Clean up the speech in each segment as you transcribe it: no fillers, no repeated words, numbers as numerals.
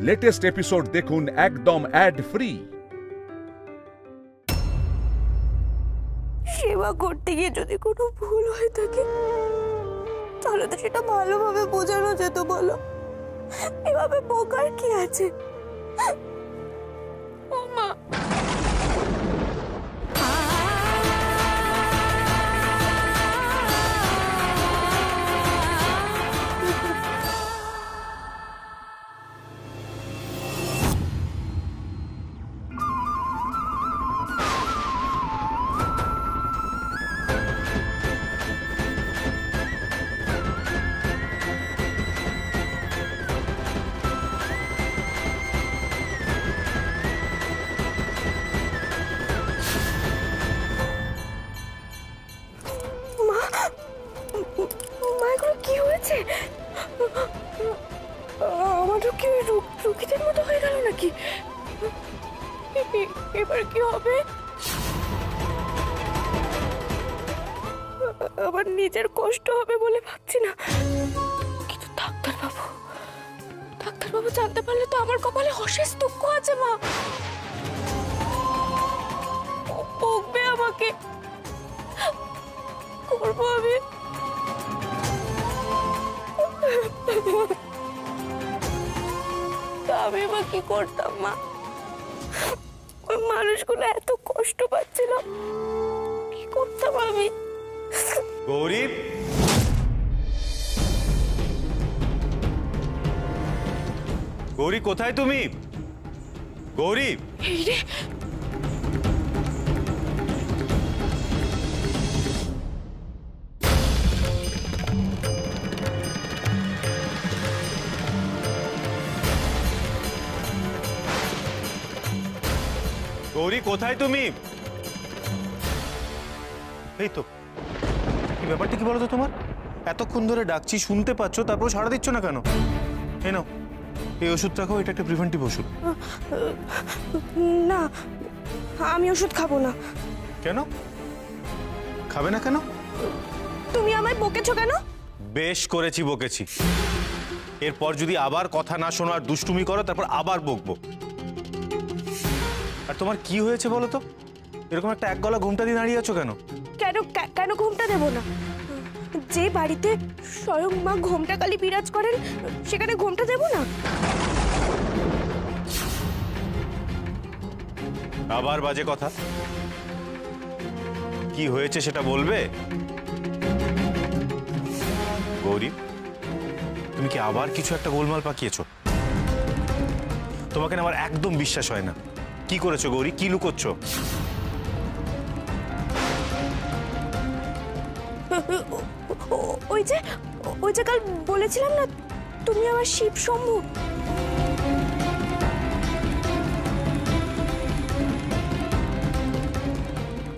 Latest episode দেখুন একদম add free. সেবা করতে গিয়ে যদি কোনো ভুল হয়ে থাকে তাহলে তো সেটা ভালোভাবে বোঝানো যেত, বলো? এভাবে বকার কি আছে? ও মা, কি হয়েছে? আমারও কি রুগীদের মতো হয়ে গেল নাকি? এবার কি হবে? আবার নিজের কষ্ট হবে বলে ভাবছি না, কিন্তু ডাক্তারবাবু জানতে পারলে তো আমার কপালে অশেষ দুঃখ আছে। মা বকবে আমাকে, করবো আমি। আমি বা কি করতাম মা? ওই মানুষগুলো এত কষ্ট পাচ্ছিল, কি করতাম আমি? গৌরী, গৌরী কোথায় তুমি? গৌরী, এই রে, গৌরী কোথায় তুমি? এই তো, কি ব্যাপারটা কি বলো তো তোমার? এতক্ষণ ধরে ডাকছি, শুনতে পাচ্ছ, তারপর সাড়া দিচ্ছ না কেন? এই নাও, এই ওষুধ রাখো, এটা একটা প্রিভেন্টিভ ওষুধ। না, আমি ওষুধ খাবো না। কেন খাবে না কেন? তুমি আমায় বকেছো কেন? বেশ করেছি, বকেছি। এরপর যদি আবার কথা না শোনো আর দুষ্টুমি করো, তারপর আবার বকবো। আর তোমার কি হয়েছে বলো তো? এরকম একটা এক গলা ঘুমটা দিয়ে দাঁড়িয়ে আছো কেন? কেন ঘুমটা দেবো না? যে বাড়িতে স্বয়ং মা ঘোমটাকালী বিরাজ করেন, সেখানে ঘোমটা দেবো না? আবার বাজে কথা। কি হয়েছে সেটা বলবে? গৌরী, তুমি কি আবার কিছু একটা গোলমাল পাকিয়েছো? তোমাকে না আমার একদম বিশ্বাস হয় না। কি করেছো গৌরী? কি লুকোচ্ছ? ওই যে কাল বলেছিলাম না, তুমি আমার শিব শম্ভু।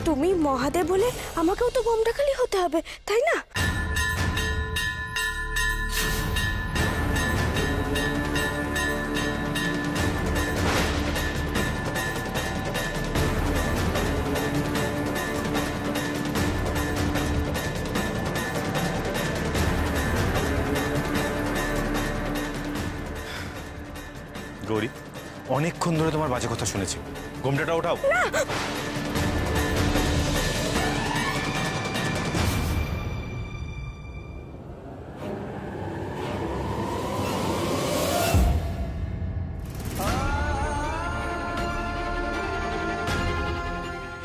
তুমি মহাদেব বলে আমাকেও তো ঘোমটাকালী হতে হবে, তাই না? গৌরী, অনেকক্ষণ ধরে তোমার বাজে কথা শুনেছি। ঘোমটাটা ওঠাও।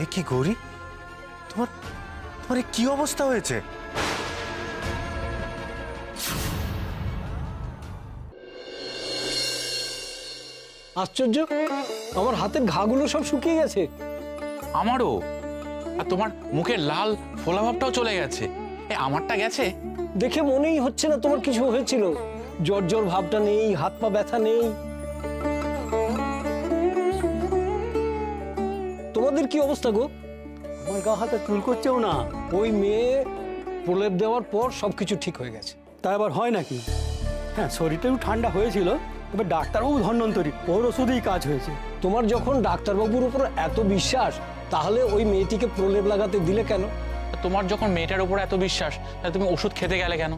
এ কি গৌরী, তোমার তোমার কি অবস্থা হয়েছে? আশ্চর্য, আমার হাতের ঘাগুলো সব শুকিয়ে গেছে। আমারও। আর তোমার মুখের লাল ফোলা ভাবটাও চলে গেছে। আমারটা গেছে? দেখে মনেই হচ্ছে না তোমার কিছু হয়েছিল। জ্বর জ্বর ভাবটা নেই, হাত পা ব্যথা নেই। তোমাদের কি অবস্থা গো? আমার গা হাতে চুল করছেও না। ওই মেয়ে প্রলেপ দেওয়ার পর সবকিছু ঠিক হয়ে গেছে। তা আবার হয় নাকি? হ্যাঁ, শরীরটাও ঠান্ডা হয়েছিল, তবে ডাক্তারবাবু ধন্বন্তরী, ওর ওষুধেই কাজ হয়েছে। তোমার যখন ডাক্তারবাবুর উপর এত বিশ্বাস, তাহলে ওই মেয়েটিকে প্রলেপ লাগাতে দিলে কেন? তোমার যখন মেয়েটার উপর এত বিশ্বাস, তাহলে তুমি ওষুধ খেতে গেলে কেন?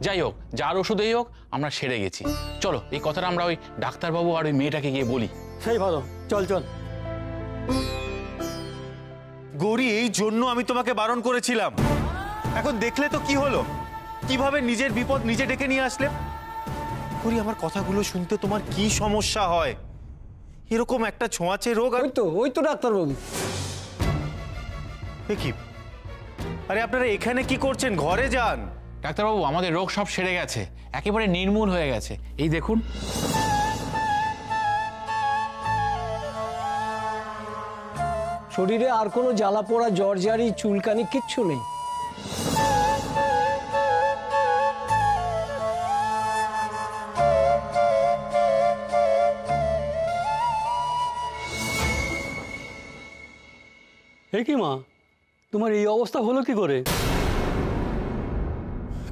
যাই হোক, যার ওষুধেই হোক আমরা সেরে গেছি। চলো এই কথাটা আমরা ওই ডাক্তারবাবু আর ওই মেয়েটাকে গিয়ে বলি। সেই ভালো, চল চল। গৌরী, এই জন্য আমি তোমাকে বারণ করেছিলাম। এখন দেখলে তো কি হলো, কিভাবে নিজের বিপদ নিজে ডেকে নিয়ে আসলে। গৌরী, আমার কথাগুলো শুনতে তোমার কি সমস্যা হয়? এরকম একটা ছোঁয়াচে রোগ। আর ওই তো ডাক্তারবাবু। কি, আরে আপনারা এখানে কি করছেন? ঘরে যান। ডাক্তারবাবু, আমাদের রোগ সব সেরে গেছে, একেবারে নির্মূল হয়ে গেছে। এই দেখুন। শরীরে আর কোনো জ্বালা পোড়া, জ্বর জারি, চুলকানি কিচ্ছু নেই। এ কি মা, তোমার এই অবস্থা হলো কি করে?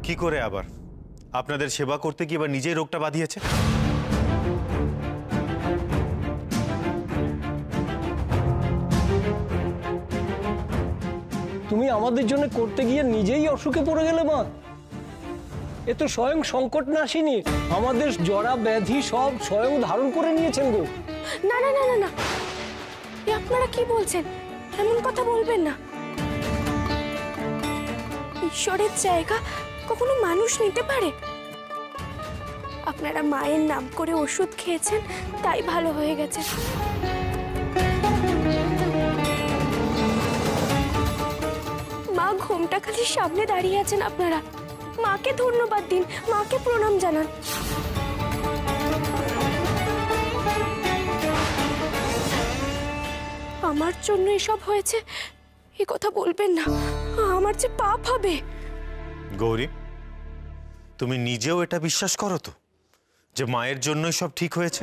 কি করে আবার? আপনাদের সেবা করতে গিয়ে এবার নিজেই রোগটা বাঁধিয়েছে। তুমি আমাদের জন্য করতে গিয়ে নিজেই অসুখে পড়ে গেলে মা। এ তো স্বয়ং সংকট নাশিনী, আমাদের জরা ব্যাধি সব স্বয়ং ধারণ করে নিয়েছেন গো। না না না না না, এ আপনারা কি বলছেন? এমন কথা বলবেন না। ঈশ্বরের জায়গা কখনো মানুষ নিতে পারে? আপনারা মায়ের নাম করে ওষুধ খেয়েছেন, তাই ভালো হয়ে গেছে। মা ঘোমটা খালির সামনে দাঁড়িয়ে আছেন, আপনারা মাকে ধন্যবাদ দিন, মাকে প্রণাম জানান। আমার জন্য এসব হয়েছে এ কথা বলবেন না, আমার যে পাপ হবে। গৌরী, তুমি নিজেও এটা বিশ্বাস করো তো যে মায়ের জন্যই সব ঠিক হয়েছে?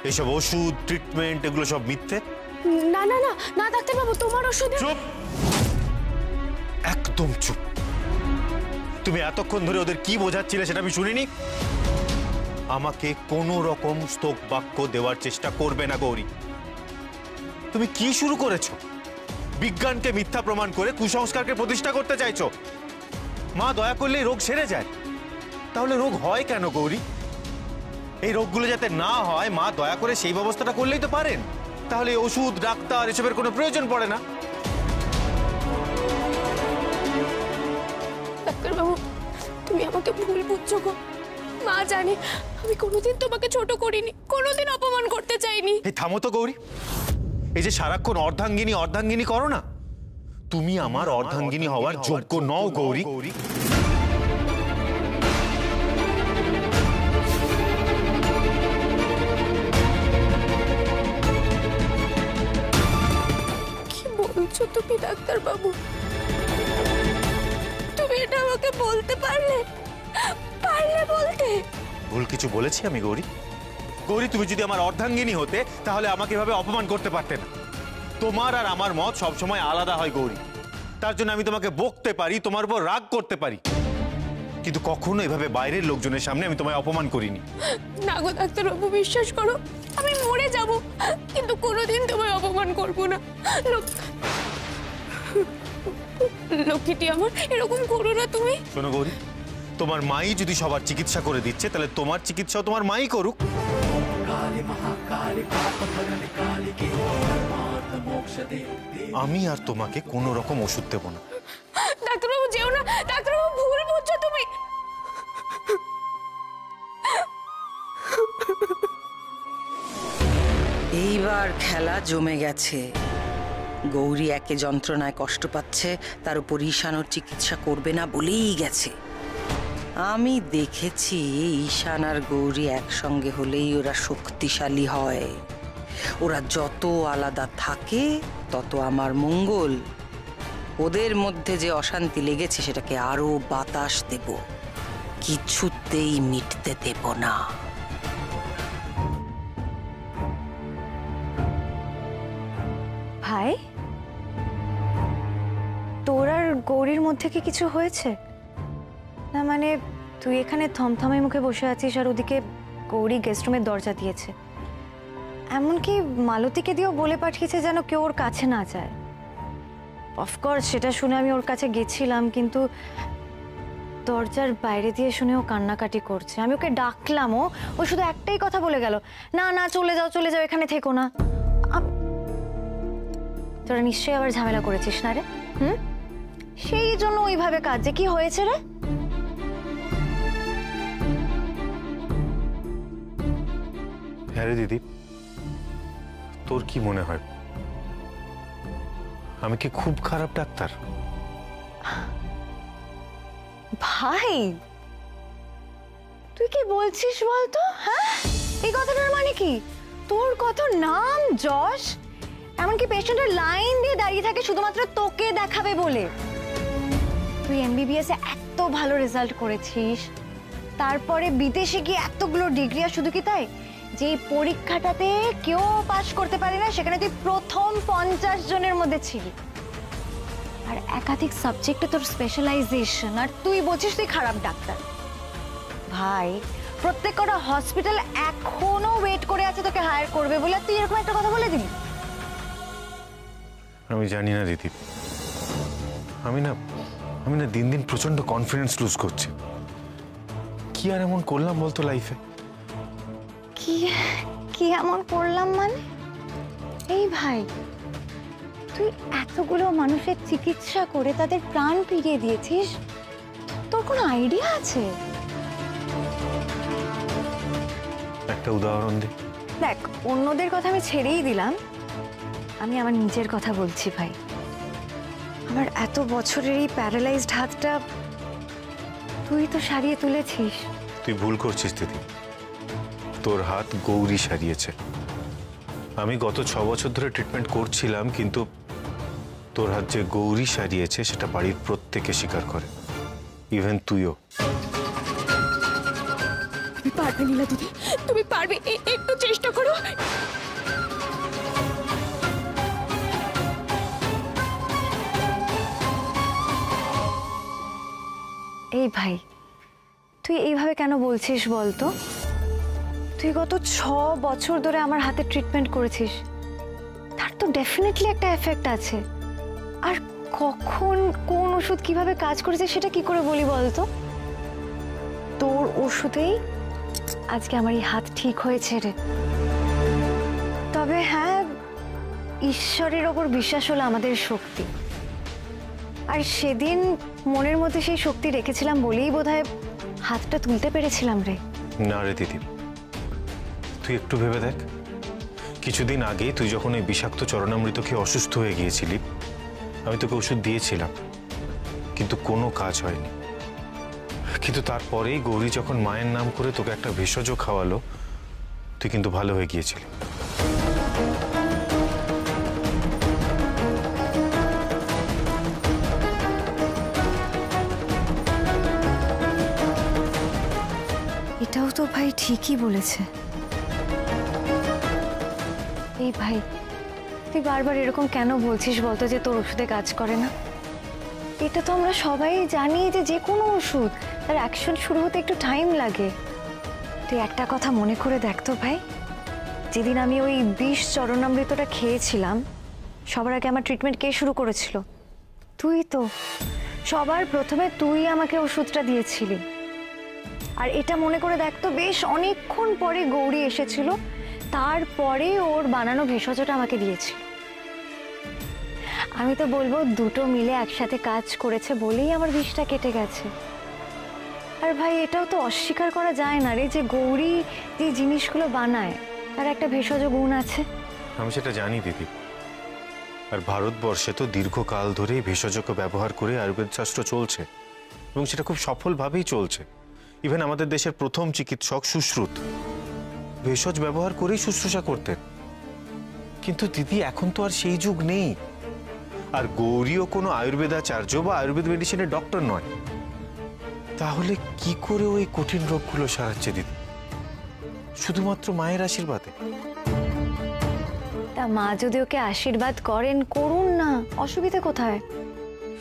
এইসব ওষুধ, ট্রিটমেন্ট, এগুলো সব মিথ্যে। না না না না ডাক্তারবাবু, তোমার ওষুধে। চুপ, একদম চুপ। তুমি এতক্ষণ ধরে ওদের কি বোঝাচ্ছিলে সেটা আমি শুনিনি। আমাকে কোনো রকম স্তোক বাক্য দেওয়ার চেষ্টা করবে না গৌরী। তুমি কি শুরু করেছো? বিজ্ঞানকে মিথ্যা প্রমাণ করে কুসংস্কারকে প্রতিষ্ঠা করতে চাইছো। মা দয়া করলেই রোগ সেরে যায়, তাহলে রোগ হয় কেন গৌরী? এই রোগগুলো যাতে না হয় মা দয়া করে সেই ব্যবস্থাটা করলেই তো পারেন। তাহলে ওষুধ, ডাক্তার এসবের কোনো প্রয়োজন পড়ে না। ডাক্তারবাবু, তুমি আমাকে ভুল বুঝছো গো। মা জানে আমি কোনোদিন তোমাকে ছোট করিনি, কোনোদিন অপমান করতে চাইনি। এই থামো তো গৌরী, এই যে সারাক্ষণ অর্ধাঙ্গিনী অর্ধাঙ্গিনী করো না, তুমি আমার অর্ধাঙ্গিনী হওয়ার যোগ্য নও গৌরী। কি বলছো তুমি ডাক্তারবাবু? তুমি এটা আমাকে বলতে পারলে বলতে? ভুল কিছু বলেছি আমি গৌরী? গৌরী, তুমি যদি আমার অর্ধাঙ্গিনী হতে তাহলে আমাকে এভাবে অপমান করতে পারতে না। তোমার আর আমার মত সবসময় আলাদা হয় গৌরী, তার জন্য আমি তোমাকে বকতে পারি, তোমার উপর রাগ করতে পারি, কিন্তু কখনো এভাবে বাইরের লোকজনের সামনে আমি তোমায় অপমান করিনি। না গো ডাক্তারবাবু, বিশ্বাস করো আমি মরে যাব, কিন্তু কোনোদিন তোমায় অপমান করবো না। লক্ষ্মীটি আমার, এরকম করো না তুমি। শোনো গৌরী, তোমার মাই যদি সবার চিকিৎসা করে দিচ্ছে তাহলে তোমার চিকিৎসাও তোমার মাই করুক। আমি আর তোমাকে কোনো রকম ওষুধ দেব না। ডাক্তারবাবু যেও না, ডাক্তারবাবু ভুল বুঝছো তুমি। এইবার খেলা জমে গেছে। গৌরী একে যন্ত্রণায় কষ্ট পাচ্ছে, তার উপর ঈশানোর চিকিৎসা করবে না বলেই গেছে। আমি দেখেছি ঈশান আর গৌরী একসঙ্গে হলেই ওরা শক্তিশালী হয়। ওরা যত আলাদা থাকে তত আমার মঙ্গল। ওদের মধ্যে যে অশান্তি লেগেছে সেটাকে আরো বাতাস দেব, কিছুতেই মিটতে দেব না। ভাই, তোর আর গৌরীর মধ্যে কি কিছু হয়েছে? না মানে তুই এখানে থমথমে মুখে বসে আছিস আর ওদিকে গৌরী গেস্ট রুমের দরজা দিয়েছে, এমনকি মালতীকে দিয়েও বলে পাঠিয়েছে যেন কেউ ওর কাছে না যায়। অফকোর্স সেটা শুনে আমি ওর কাছে গেছিলাম, কিন্তু দরজার বাইরে দিয়ে শুনে ও কান্নাকাটি করছে। আমি ওকে ডাকলাম, ও শুধু একটাই কথা বলে গেল, না না চলে যাও চলে যাও, এখানে থেকো না। তোরা নিশ্চয়ই আবার ঝামেলা করেছিস না রে? সেই জন্য ওইভাবে কাজ। যে কি হয়েছে রে? হ্যাঁ রে দিদি, তোর কি মনে হয় আমি কি খুব খারাপ ডাক্তার? ভাই তুই কি বলছিস বলতো? হ্যাঁ, এই কথাটার মানে কি? তোর কত নাম যশ, এমনকি পেশেন্টের লাইন দিয়ে দাঁড়িয়ে থাকে শুধুমাত্র তোকে দেখাবে বলে। তুই এমবিবিএস এ এত ভালো রেজাল্ট করেছিস, তারপরে বিদেশে গিয়ে এতগুলো ডিগ্রি, আর শুধু কি তাই, যে পরীক্ষাটাতে কেউ পাশ করতে পারে না সেখানে তুই প্রথম 50 জনের মধ্যে ছিলি। আর একাধিক সাবজেক্টে তোর স্পেশালাইজেশন, আর তুই বলছিস তুই খারাপ ডাক্তার। ভাই প্রত্যেকটা হসপিটাল এখনো ওয়েট করে আছে তোকে হায়ার করবে বলে, তুই এরকম একটা কথা বলে দিলি। আমি জানি না দিদি, আমি না দিন দিন প্রচন্ড কনফিডেন্স লুজ করছি। কি আর এমন করলাম বলতো লাইফে? কি কি এমন করলাম মানে? এই ভাই তুই এতগুলো মানুষের চিকিৎসা করে তাদের প্রাণ ফিরিয়ে দিয়েছিস, তোর কোনো আইডিয়া আছে? একটা উদাহরণ দে। দেখ, অন্যদের কথা আমি ছেড়েই দিলাম, আমি আমার নিজের কথা বলছি ভাই। আমার এত বছরের এই প্যারালাইজড হাতটা তুই তো সারিয়ে তুলেছিস। তুই ভুল করছিস দিদি, তোর হাত গৌরী সারিয়েছে। আমি গত 6 বছর ধরে ট্রিটমেন্ট করছিলাম, কিন্তু তোর হাত যে গৌরী সারিয়েছে সেটা বাড়ির প্রত্যেকে স্বীকার করে, ইভেন তুইও। তুমি পারবে নীলা দিদি, তুমি পারবে, একটু চেষ্টা করো। এই ভাই তুই এইভাবে কেন বলছিস বলতো? তুই গত 6 বছর ধরে আমার হাতে ট্রিটমেন্ট করেছিস, তার তো ডেফিনেটলি একটা এফেক্ট আছে। আর কখন কোন ওষুধ কিভাবে কাজ করেছে সেটা কি করে বলি বলতো? তোর ওষুধেই আজকে আমার এই হাত ঠিক হয়েছে রে। তবে হ্যাঁ, ঈশ্বরের ওপর বিশ্বাস হলো আমাদের শক্তি, আর সেদিন মনের মধ্যে সেই শক্তি রেখেছিলাম বলেই বোধহয় হাতটা তুলতে পেরেছিলাম রে। না রে দিদি, তুই একটু ভেবে দেখ, কিছুদিন আগে তুই যখন এই বিষাক্ত চরণামৃত খেয়ে অসুস্থ হয়ে গিয়েছিলি, আমি তোকে ওষুধ দিয়েছিলাম, কিন্তু কোনো কাজ হয়নি। কিন্তু তারপরেই গৌরী যখন মায়ের নাম করে তোকে একটা ভেষজ খাওয়ালো, তুই কিন্তু ভালো হয়ে গিয়েছিলি। এটাও তো ভাই ঠিকই বলেছে। এই ভাই তুই বারবার এরকম কেন বলছিস বলতো যে তোর ওষুধে কাজ করে না? এটা তো আমরা সবাই জানি যে কোনো ওষুধ তার অ্যাকশন শুরু হতে একটু টাইম লাগে। তুই একটা কথা মনে করে দেখ তো ভাই, যেদিন আমি ওই 20 চরণামৃতটা খেয়েছিলাম, সবার আগে আমার ট্রিটমেন্ট কে শুরু করেছিল? তুই তো। সবার প্রথমে তুই আমাকে ওষুধটা দিয়েছিলি। আর এটা মনে করে দেখ তো, বেশ অনেকক্ষণ পরে গৌরী এসেছিল, তারপরে ওর বানানো ভেষজটা আমাকে দিয়েছিল। আমি তো বলবো দুটো মিলে একসাথে কাজ করেছে বলেই আমার বিষটা কেটে গেছে। আর ভাই এটাও তো অস্বীকার করা যায় না রে, যে গৌরী যে জিনিসগুলো বানায় তার একটা ভেষজ গুণ আছে। আমি সেটা জানি দিদি, আর ভারতবর্ষে তো দীর্ঘকাল ধরেই ভেষজকে ব্যবহার করে আয়ুর্বেদ শাস্ত্র চলছে, এবং সেটা খুব সফলভাবেই চলছে। ইভেন আমাদের দেশের প্রথম চিকিৎসক সুশ্রুত ভেষজ ব্যবহার করেই শুশ্রূষা করতেন। কিন্তু দিদি এখন তো আর সেই যুগ নেই, আর গৌরীও কোনো আয়ুর্বেদাচার্য বা আয়ুর্বেদ মেডিসিনের ডক্টর নয়। তাহলে কি করে ওই কঠিন রোগগুলো সারাচ্ছে দিদি? শুধুমাত্র মায়ের আশীর্বাদে। তা মা যদি ওকে আশীর্বাদ করেন, করুন না, অসুবিধা কোথায়?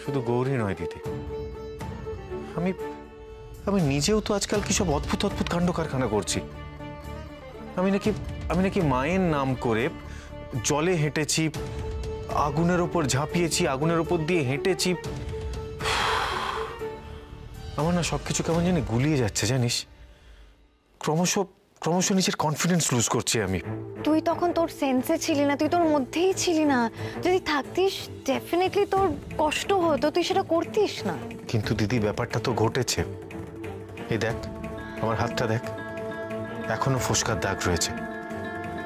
শুধু গৌরী নয় দিদি, আমি আমি নিজেও তো আজকাল কি সব অদ্ভুত অদ্ভুত কাণ্ড কারখানা করছি। আমি নাকি মায়ের নাম করে জলে হেঁটেছি, আগুনের ওপর ঝাঁপিয়েছি, আগুনের ওপর দিয়ে হেঁটেছি। আমার না সবকিছু কেমন জানি গুলিয়ে যাচ্ছে জানিস। ক্রমশ ক্রমশ নিজের কনফিডেন্স লুজ করছি আমি। তুই তখন তোর সেন্সে ছিলি না, তুই তোর মধ্যেই ছিলি না। যদি থাকতিস ডেফিনেটলি তোর কষ্ট হতো, তুই সেটা করতিস না। কিন্তু দিদি ব্যাপারটা তো ঘটেছে। এই দেখ আমার হাতটা দেখ, এখনো ফোস্কার দাগ রয়েছে।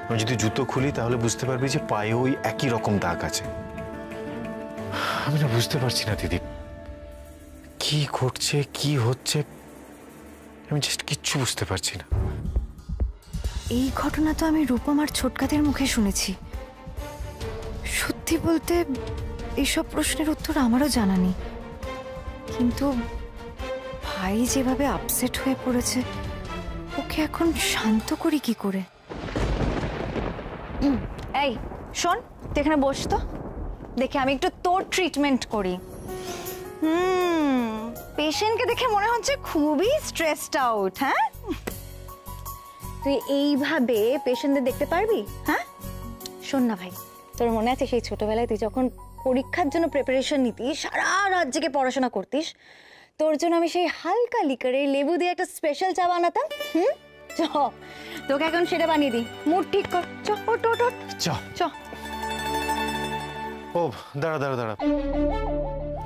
আমি যদি জুতো খুলি তাহলে বুঝতে পারবি যে পায়ে ওই একই রকম দাগ আছে। আমি না বুঝতে পারছি না দিদি কি ঘটছে, কি হচ্ছে, আমি জাস্ট কিচ্ছু বুঝতে পারছি না। এই ঘটনা তো আমি রূপম আর ছোটকাদের মুখে শুনেছি। সত্যি বলতে এইসব প্রশ্নের উত্তর আমারও জানা নেই, কিন্তু ভাই যেভাবে আপসেট হয়ে পড়েছে, ওকে এখন শান্ত করি কি করে? এই শোন, তুই এখানে বস তো, দেখে আমি একটু তোর ট্রিটমেন্ট করি। পেশেন্টকে দেখে মনে হচ্ছে খুবই স্ট্রেসড আউট। হ্যাঁ, তুই এইভাবে পেশেন্টদের দেখতে পারবি? হ্যাঁ শোন না ভাই, তোর মনে আছে সেই ছোটবেলায় তুই যখন পরীক্ষার জন্য প্রিপারেশন নিতিস, সারা রাত জেগে পড়াশোনা করতিস, তোর জন্য আমি সেই হালকা লিকারে লেবু দিয়ে একটা স্পেশাল চা বানাতাম। চ তোকে এখন সেটা বানিয়ে দিই, মুড ঠিক কর। চ ওট ওট ওট চ চ। ও দাঁড়া দাঁড়া দাঁড়া,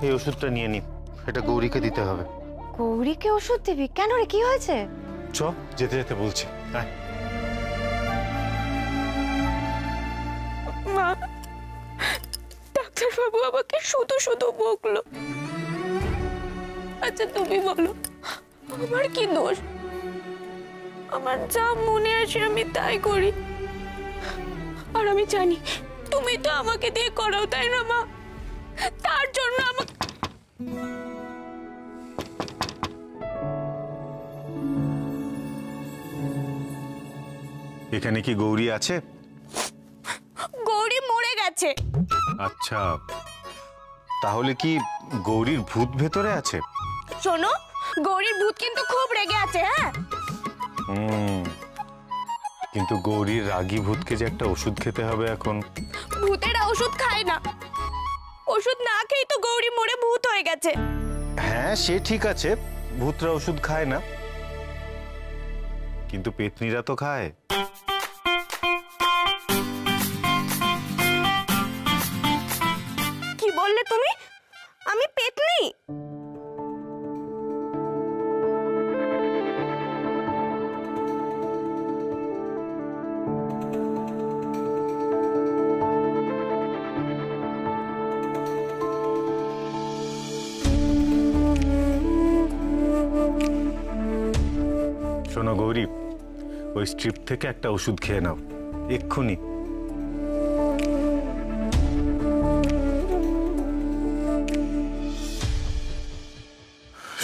এই ওষুধটা নিয়ে নি, এটা গৌরীকে দিতে হবে। গৌরীকে ওষুধ দিবি কেন রে, কি হয়েছে? চ যেতে যেতে বলছি। মা, ডাক্তারবাবু আমাকে শুধু শুধু বকলো। আচ্ছা তুমি বলো, আমার কি দোষ? আমার যা মনে আসে আমি তাই করি, আর আমি জানি তুমি তো আমাকে দিয়ে করাও, তাই না মা? তার জন্য আমাকে এখানে কি গৌরী আছে? গৌরী মরে গেছে। আচ্ছা, তাহলে কি গৌরীর ভূত ভেতরে আছে? শোনো, গৌরীর ভূত কিন্তু খুব রেগে আছে। হ্যাঁ, কিন্তু গৌরীর রাগী ভূতকে যে একটা ওষুধ খেতে হবে এখন। ভূতেরা ওষুধ খায় না, ওষুধ না খেয়ে তো গৌরী মরে ভূত হয়ে গেছে। হ্যাঁ সে ঠিক আছে, ভূতরা ওষুধ খায় না, কিন্তু পেতনিরা তো খায়। কি বললে তুমি? আমি পেতনি? শোনো গৌরী, ওই স্ট্রিপ থেকে একটা ওষুধ খেয়ে নাও এক্ষুনি।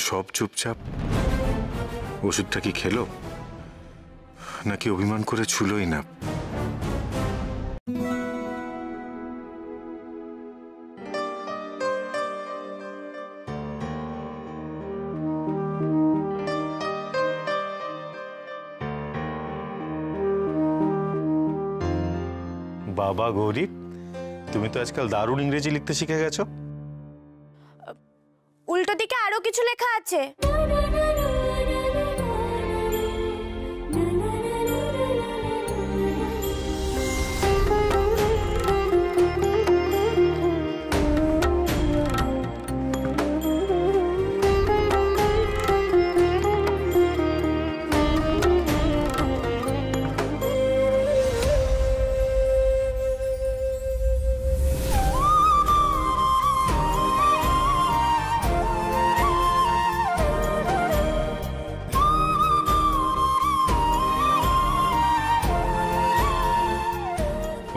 সব চুপচাপ। ওষুধটা কি খেলো নাকি অভিমান করে ছুলোই না? বাবা গৌরী, তুমি তো আজকাল দারুণ ইংরেজি লিখতে শিখে গেছো। উল্টো দিকে আরো কিছু লেখা আছে।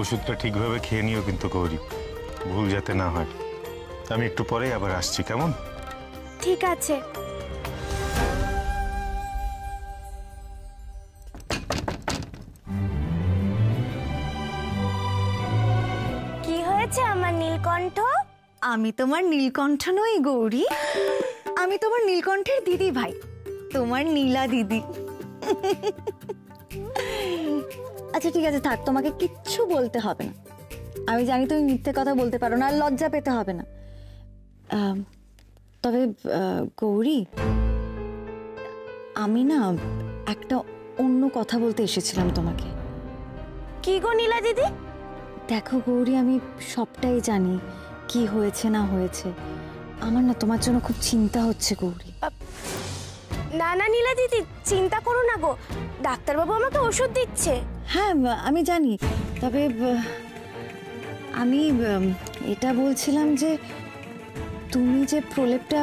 ওষুধটা ঠিকভাবে খেয়ে নিও কিন্তু গৌরী, ভুল যাতে না হয়। আমি একটু পরেই আবার আসছি, কেমন? ঠিক আছে। কি হয়েছে আমার নীলকণ্ঠ? আমি তোমার নীলকণ্ঠ নই গৌরী, আমি তোমার নীলকণ্ঠের দিদি ভাই, তোমার নীলা দিদি। আচ্ছা ঠিক আছে, থাক, তোমাকে কিচ্ছু বলতে হবে না। আমি জানি তুমি মিথ্যে কথা বলতে পারো না, আর লজ্জা পেতে হবে না। তবে গৌরী, আমি না একটা অন্য কথা বলতে এসেছিলাম তোমাকে। কি গো নীলা দিদি? দেখো গৌরী, আমি সবটাই জানি কি হয়েছে না হয়েছে। আমার না তোমার জন্য খুব চিন্তা হচ্ছে গৌরী। না না নীলা দিদি, চিন্তা করো না গো, ডাক্তারবাবু আমাকে ওষুধ দিচ্ছে। হ্যাঁ আমি জানি, তবে আমি এটা বলছিলাম যে তুমি যে প্রলেপটা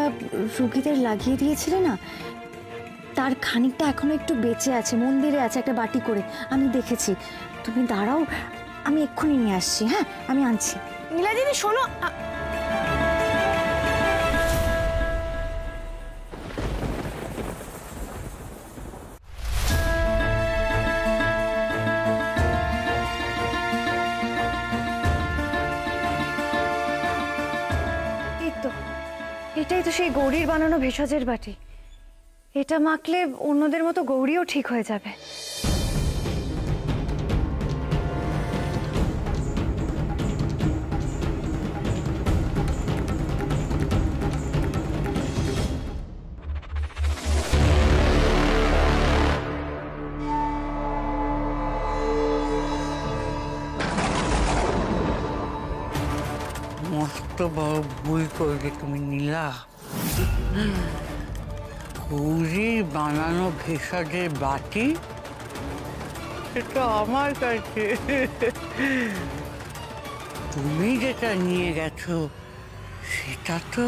রুগীদের লাগিয়ে দিয়েছিলে না, তার খানিকটা এখনো একটু বেঁচে আছে, মন্দিরে আছে একটা বাটি করে, আমি দেখেছি। তুমি দাঁড়াও, আমি এক্ষুনি নিয়ে আসছি। হ্যাঁ, আমি আনছি। নীলা দিদি শোনো, এটাই তো সেই গৌরীর বানানো ভেষজের বাটি। এটা মাখলে অন্যদের মতো গৌরীও ঠিক হয়ে যাবে। মস্ত বড় ভুল করবে তুমি নীলা। গৌরীর বানানো ভেষজের বাটি সেটা আমার কাছে, তুমি যেটা নিয়ে গেছো সেটা তো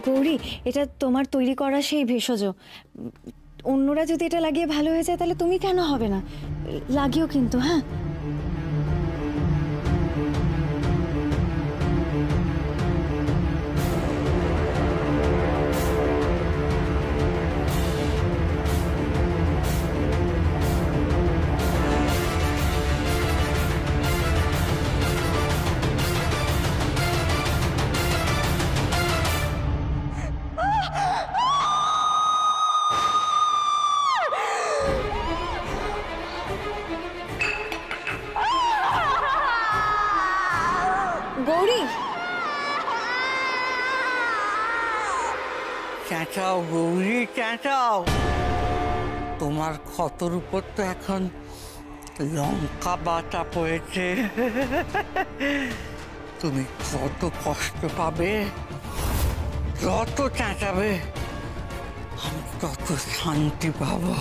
গৌরী, এটা তোমার তৈরি করা সেই ভেষজ। অন্যরা যদি এটা লাগিয়ে ভালো হয়ে যায় তাহলে তুমি কেন হবে না? লাগিও কিন্তু। হ্যাঁ, গৌরী, চেঁচাও গৌরী, চেঁচাও। তোমার ক্ষতর উপর তো এখন লঙ্কা বাটা পড়েছে। তুমি কত কষ্ট পাবে, যত চেঁচাবে আমি তত শান্তি পাবো।